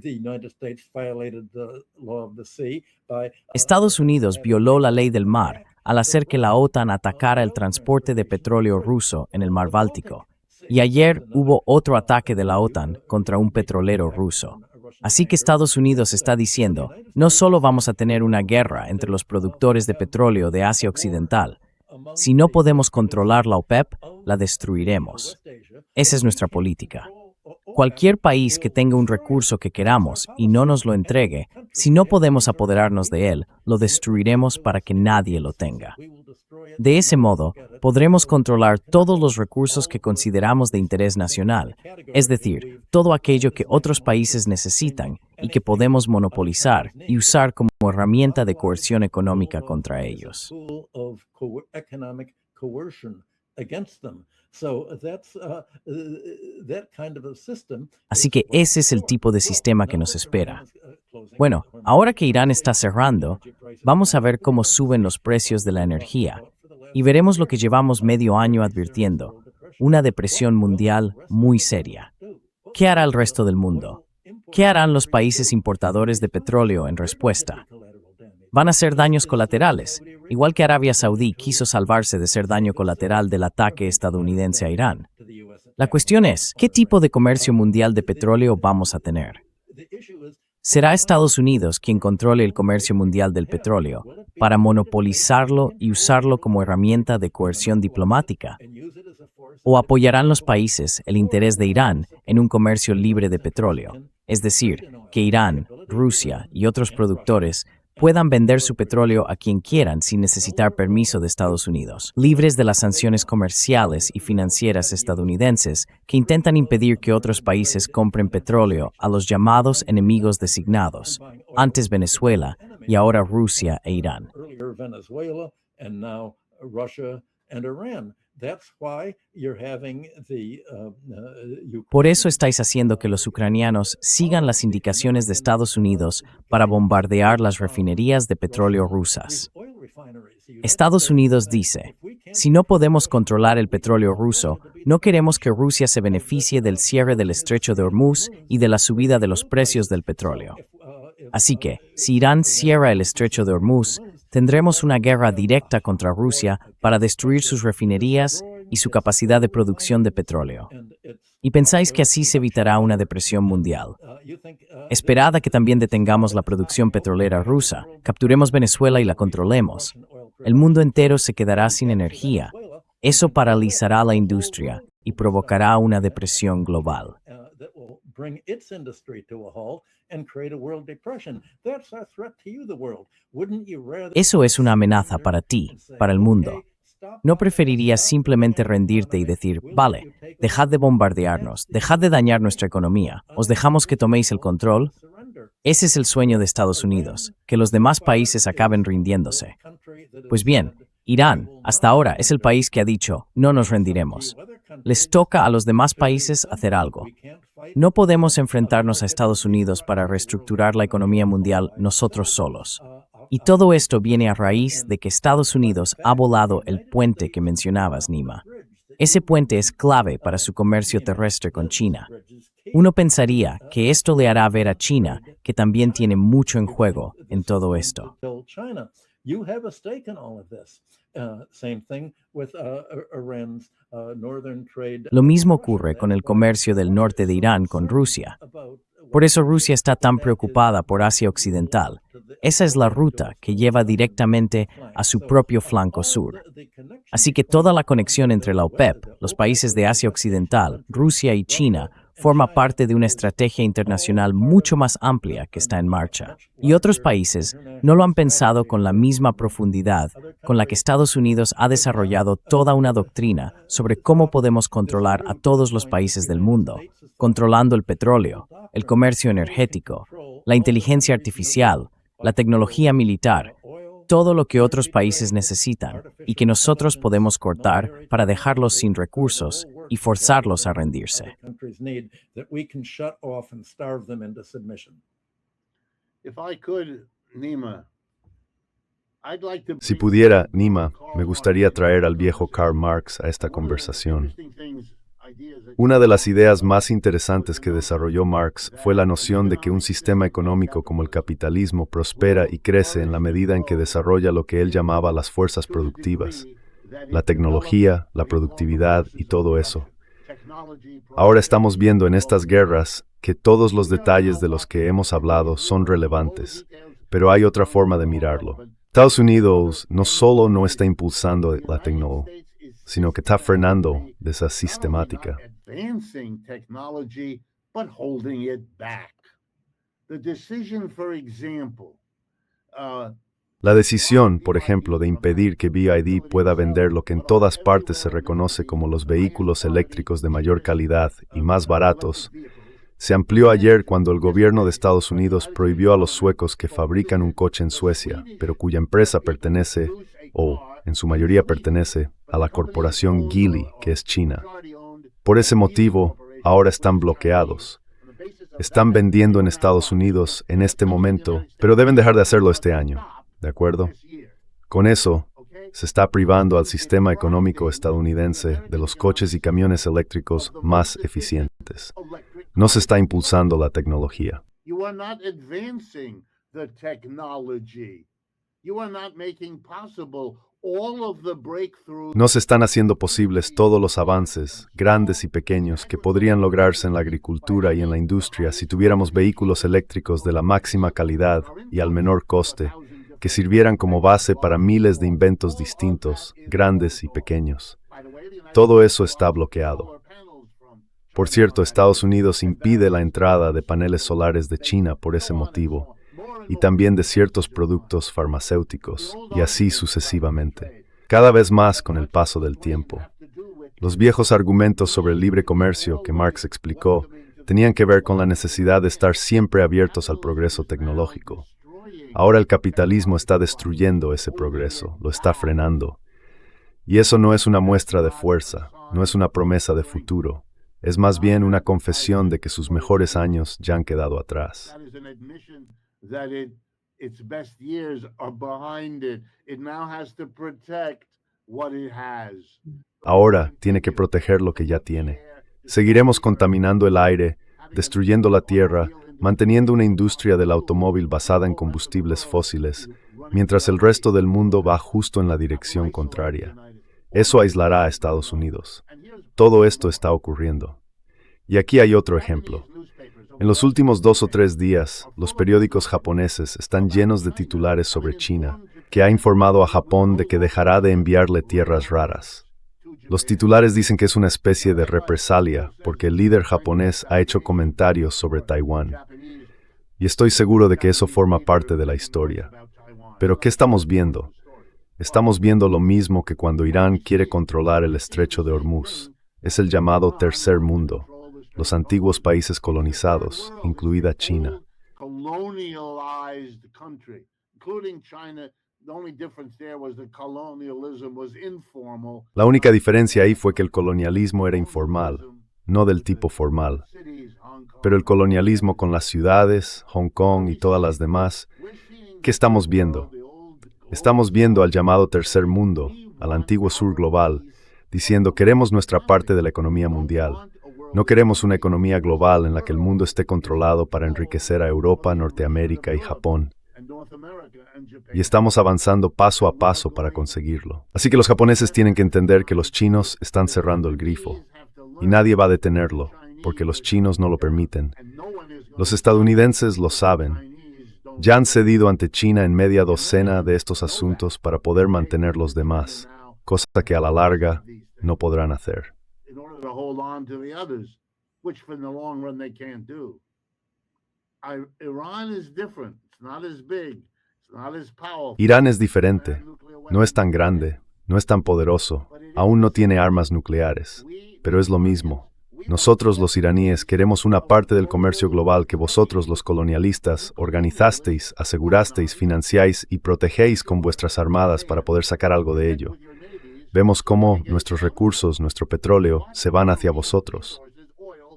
The United States violated the law of the sea by Estados Unidos violó la ley del mar al hacer que la OTAN atacara el transporte de petróleo ruso en el mar Báltico. Y ayer hubo otro ataque de la OTAN contra un petrolero ruso. Así que Estados Unidos está diciendo, no solo vamos a tener una guerra entre los productores de petróleo de Asia Occidental, si no podemos controlar la OPEP, la destruiremos. Esa es nuestra política. Cualquier país que tenga un recurso que queramos y no nos lo entregue, si no podemos apoderarnos de él, lo destruiremos para que nadie lo tenga. De ese modo, podremos controlar todos los recursos que consideramos de interés nacional, es decir, todo aquello que otros países necesitan y que podemos monopolizar y usar como herramienta de coerción económica contra ellos. Así que ese es el tipo de sistema que nos espera. Bueno, ahora que Irán está cerrando, vamos a ver cómo suben los precios de la energía y veremos lo que llevamos medio año advirtiendo, una depresión mundial muy seria. ¿Qué hará el resto del mundo? ¿Qué harán los países importadores de petróleo en respuesta? Van a ser daños colaterales, igual que Arabia Saudí quiso salvarse de ser daño colateral del ataque estadounidense a Irán. La cuestión es, ¿qué tipo de comercio mundial de petróleo vamos a tener? ¿Será Estados Unidos quien controle el comercio mundial del petróleo para monopolizarlo y usarlo como herramienta de coerción diplomática? ¿O apoyarán los países el interés de Irán en un comercio libre de petróleo? Es decir, que Irán, Rusia y otros productores puedan vender su petróleo a quien quieran sin necesitar permiso de Estados Unidos, libres de las sanciones comerciales y financieras estadounidenses que intentan impedir que otros países compren petróleo a los llamados enemigos designados, antes Venezuela y ahora Rusia e Irán. Por eso estáis haciendo que los ucranianos sigan las indicaciones de Estados Unidos para bombardear las refinerías de petróleo rusas. Estados Unidos dice, si no podemos controlar el petróleo ruso, no queremos que Rusia se beneficie del cierre del estrecho de Hormuz y de la subida de los precios del petróleo. Así que, si Irán cierra el estrecho de Hormuz, tendremos una guerra directa contra Rusia para destruir sus refinerías y su capacidad de producción de petróleo. ¿Y pensáis que así se evitará una depresión mundial? Esperad a que también detengamos la producción petrolera rusa, capturemos Venezuela y la controlemos. El mundo entero se quedará sin energía. Eso paralizará la industria y provocará una depresión global. Eso es una amenaza para ti, para el mundo. ¿No preferirías simplemente rendirte y decir, vale, dejad de bombardearnos, dejad de dañar nuestra economía, os dejamos que toméis el control? Ese es el sueño de Estados Unidos, que los demás países acaben rindiéndose. Pues bien, Irán, hasta ahora, es el país que ha dicho, no nos rendiremos. Les toca a los demás países hacer algo. No podemos enfrentarnos a Estados Unidos para reestructurar la economía mundial nosotros solos. Y todo esto viene a raíz de que Estados Unidos ha volado el puente que mencionabas, Nima. Ese puente es clave para su comercio terrestre con China. Uno pensaría que esto le hará ver a China que también tiene mucho en juego en todo esto. Lo mismo ocurre con el comercio del norte de Irán con Rusia. Por eso Rusia está tan preocupada por Asia Occidental. Esa es la ruta que lleva directamente a su propio flanco sur. Así que toda la conexión entre la OPEP, los países de Asia Occidental, Rusia y China, forma parte de una estrategia internacional mucho más amplia que está en marcha. Y otros países no lo han pensado con la misma profundidad con la que Estados Unidos ha desarrollado toda una doctrina sobre cómo podemos controlar a todos los países del mundo, controlando el petróleo, el comercio energético, la inteligencia artificial, la tecnología militar todo lo que otros países necesitan y que nosotros podemos cortar para dejarlos sin recursos y forzarlos a rendirse. If I could, Nima, I'd like to Si bring pudiera, Nima, me gustaría traer al viejo Karl Marx a esta conversación. Una de las ideas más interesantes que desarrolló Marx fue la noción de que un sistema económico como el capitalismo prospera y crece en la medida en que desarrolla lo que él llamaba las fuerzas productivas, la tecnología, la productividad y todo eso. Ahora estamos viendo en estas guerras que todos los detalles de los que hemos hablado son relevantes, pero hay otra forma de mirarlo. Estados Unidos no solo no está impulsando la tecnología, sino que está frenando de esa sistemática. Advancing technology, but holding it back. The decision, for example, La decisión, por ejemplo, de impedir que BYD pueda vender lo que en todas partes se reconoce como los vehículos eléctricos de mayor calidad y más baratos, se amplió ayer cuando el gobierno de Estados Unidos prohibió a los suecos que fabrican un coche en Suecia, pero cuya empresa pertenece, o en su mayoría pertenece, a la corporación Geely, que es China. Por ese motivo, ahora están bloqueados. Están vendiendo en Estados Unidos en este momento, pero deben dejar de hacerlo este año. ¿De acuerdo? Con eso, se está privando al sistema económico estadounidense de los coches y camiones eléctricos más eficientes. No se está impulsando la tecnología. you are not advancing the technology. You are not making possible all of the breakthroughs. No se están haciendo posibles todos los avances, grandes y pequeños, que podrían lograrse en la agricultura y en la industria si tuviéramos vehículos eléctricos de la máxima calidad y al menor coste, que sirvieran como base para miles de inventos distintos, grandes y pequeños. Todo eso está bloqueado. Por cierto, Estados Unidos impide la entrada de paneles solares de China por ese motivo, y también de ciertos productos farmacéuticos, y así sucesivamente. Cada vez más con el paso del tiempo. Los viejos argumentos sobre el libre comercio que Marx explicó tenían que ver con la necesidad de estar siempre abiertos al progreso tecnológico. Ahora el capitalismo está destruyendo ese progreso, lo está frenando. Y eso no es una muestra de fuerza, no es una promesa de futuro. Es más bien una confesión de que sus mejores años ya han quedado atrás. That is an admission that its best years are behind it. It now has to protect what it has. Ahora tiene que proteger lo que ya tiene. Seguiremos contaminando el aire, destruyendo la tierra, manteniendo una industria del automóvil basada en combustibles fósiles, mientras el resto del mundo va justo en la dirección contraria. Eso aislará a Estados Unidos. Todo esto está ocurriendo. Y aquí hay otro ejemplo. En los últimos 2 o 3 días, los periódicos japoneses están llenos de titulares sobre China, que ha informado a Japón de que dejará de enviarle tierras raras. Los titulares dicen que es una especie de represalia porque el líder japonés ha hecho comentarios sobre Taiwán. Y estoy seguro de que eso forma parte de la historia. Pero ¿qué estamos viendo? Estamos viendo lo mismo que cuando Irán quiere controlar el estrecho de Hormuz. Es el llamado Tercer Mundo, los antiguos países colonizados, incluida China. Colonialized country, including China. The only difference there was that colonialism was informal. La única diferencia ahí fue que el colonialismo era informal, no del tipo formal. Pero el colonialismo con las ciudades, Hong Kong y todas las demás, ¿qué estamos viendo? Estamos viendo al llamado Tercer Mundo, al antiguo sur global, diciendo queremos nuestra parte de la economía mundial. No queremos una economía global en la que el mundo esté controlado para enriquecer a Europa, Norteamérica y Japón. Y estamos avanzando paso a paso para conseguirlo. Así que los japoneses tienen que entender que los chinos están cerrando el grifo. Y nadie va a detenerlo, porque los chinos no lo permiten. Los estadounidenses lo saben. Ya han cedido ante China en media docena de estos asuntos para poder mantener los demás, cosa que a la larga no podrán hacer. In order to hold on to the others, which for the long run they can't do. Iran is different. It's not as big. It's not as powerful. Irán es diferente. No es tan grande, no es tan poderoso, aún no tiene armas nucleares, pero es lo mismo. Nosotros los iraníes queremos una parte del comercio global que vosotros los colonialistas organizasteis, asegurasteis, financiáis y protegéis con vuestras armadas para poder sacar algo de ello. Vemos cómo nuestros recursos, nuestro petróleo, se van hacia vosotros.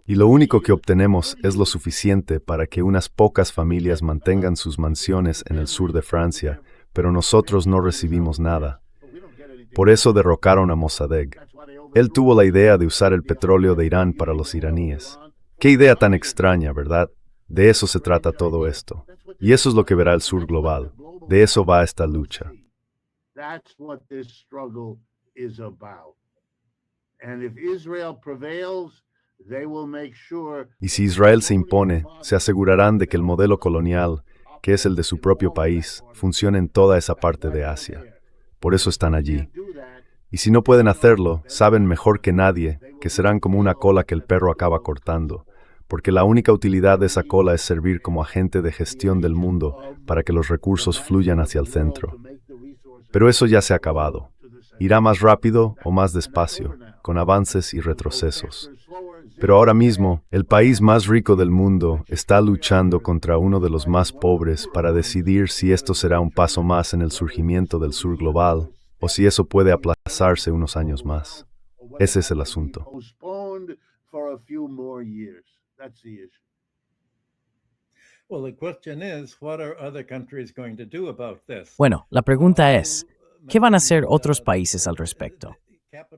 Y lo único que obtenemos es lo suficiente para que unas pocas familias mantengan sus mansiones en el sur de Francia, pero nosotros no recibimos nada. Por eso derrocaron a Mossadegh. Él tuvo la idea de usar el petróleo de Irán para los iraníes. Qué idea tan extraña, ¿verdad? De eso se trata todo esto. Y eso es lo que verá el sur global. De eso va esta lucha. That's what this struggle is about. And if Israel prevails, they will make sure. Y si Israel se impone, se asegurarán de que el modelo colonial, que es el de su propio país, funcione en toda esa parte de Asia. Por eso están allí. Y si no pueden hacerlo, saben mejor que nadie que serán como una cola que el perro acaba cortando, porque la única utilidad de esa cola es servir como agente de gestión del mundo para que los recursos fluyan hacia el centro. Pero eso ya se ha acabado. Irá más rápido o más despacio, con avances y retrocesos. Pero ahora mismo, el país más rico del mundo está luchando contra uno de los más pobres para decidir si esto será un paso más en el surgimiento del sur global o si eso puede aplazarse unos años más. Ese es el asunto. Postponed for a few more years. That's the issue. Well, the question is, what are other countries going to do about this? Bueno, la pregunta es, ¿qué van a hacer otros países al respecto?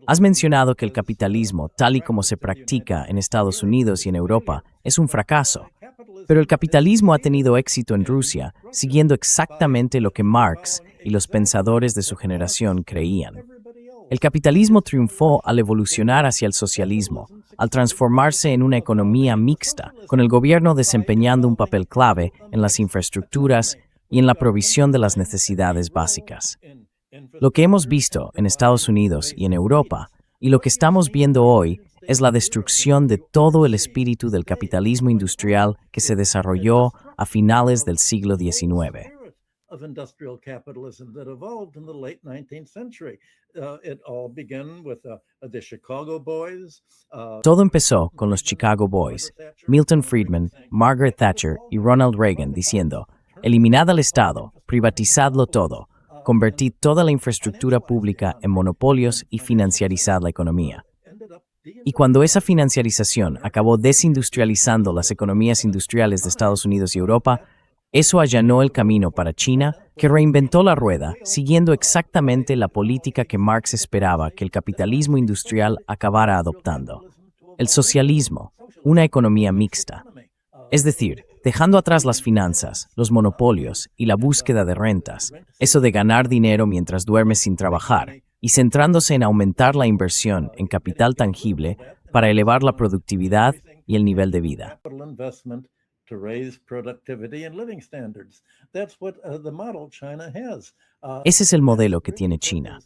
Has mencionado que el capitalismo, tal y como se practica en Estados Unidos y en Europa, es un fracaso. Pero el capitalismo ha tenido éxito en Rusia, siguiendo exactamente lo que Marx y los pensadores de su generación creían. El capitalismo triunfó al evolucionar hacia el socialismo, al transformarse en una economía mixta, con el gobierno desempeñando un papel clave en las infraestructuras y en la provisión de las necesidades básicas. Lo que hemos visto en Estados Unidos y en Europa, y lo que estamos viendo hoy, es la destrucción de todo el espíritu del capitalismo industrial que se desarrolló a finales del siglo XIX. Of industrial capitalism that evolved in the late 19th century. It all began with the Chicago Boys. Todo empezó con los Chicago Boys, Milton Friedman, Margaret Thatcher y Ronald Reagan diciendo, eliminad al Estado, privatizadlo todo, convertid toda la infraestructura pública en monopolios y financiarizad la economía. Y cuando esa financiarización acabó desindustrializando las economías industriales de Estados Unidos y Europa, eso allanó el camino para China, que reinventó la rueda, siguiendo exactamente la política que Marx esperaba que el capitalismo industrial acabara adoptando. El socialismo, una economía mixta. Es decir, dejando atrás las finanzas, los monopolios y la búsqueda de rentas, eso de ganar dinero mientras duermes sin trabajar, y centrándose en aumentar la inversión en capital tangible para elevar la productividad y el nivel de vida. To raise productivity and living standards. That's what the model China has. Ese es el modelo que tiene China.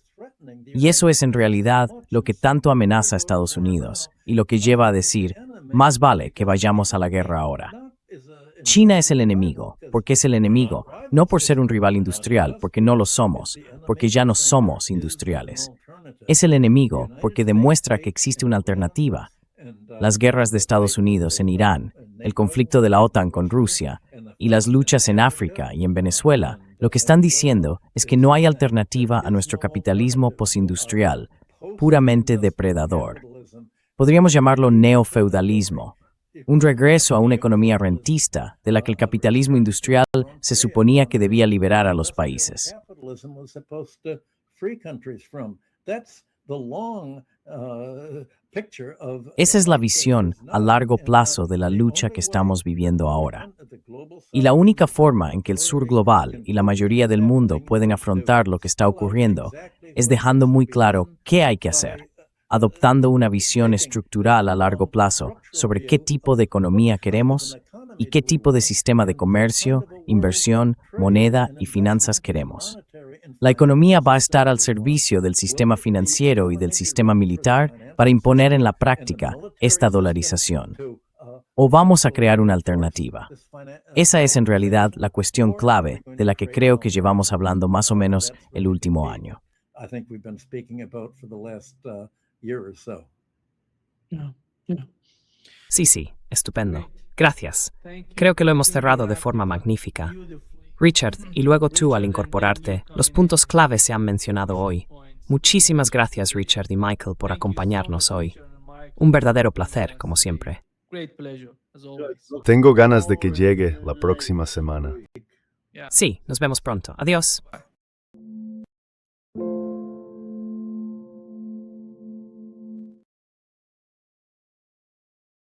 Y eso es en realidad lo que tanto amenaza a Estados Unidos y lo que lleva a decir, más vale que vayamos a la guerra ahora. China es el enemigo, porque es el enemigo, no por ser un rival industrial, porque no lo somos, porque ya no somos industriales. Es el enemigo porque demuestra que existe una alternativa. Las guerras de Estados Unidos en Irán, el conflicto de la OTAN con Rusia y las luchas en África y en Venezuela, lo que están diciendo es que no hay alternativa a nuestro capitalismo postindustrial, puramente depredador. Podríamos llamarlo neofeudalismo, un regreso a una economía rentista de la que el capitalismo industrial se suponía que debía liberar a los países. Esa es la visión a largo plazo de la lucha que estamos viviendo ahora. Y la única forma en que el sur global y la mayoría del mundo pueden afrontar lo que está ocurriendo es dejando muy claro qué hay que hacer, adoptando una visión estructural a largo plazo sobre qué tipo de economía queremos y qué tipo de sistema de comercio, inversión, moneda y finanzas queremos. La economía va a estar al servicio del sistema financiero y del sistema militar para imponer en la práctica esta dolarización. ¿O vamos a crear una alternativa? Esa es en realidad la cuestión clave de la que creo que llevamos hablando más o menos el último año. Sí, estupendo. Gracias. Creo que lo hemos cerrado de forma magnífica. Richard, y luego tú al incorporarte, los puntos clave se han mencionado hoy. Muchísimas gracias, Richard y Michael, por acompañarnos hoy. Un verdadero placer, como siempre. Great pleasure, as always. Tengo ganas de que llegue la próxima semana. Sí, nos vemos pronto. Adiós.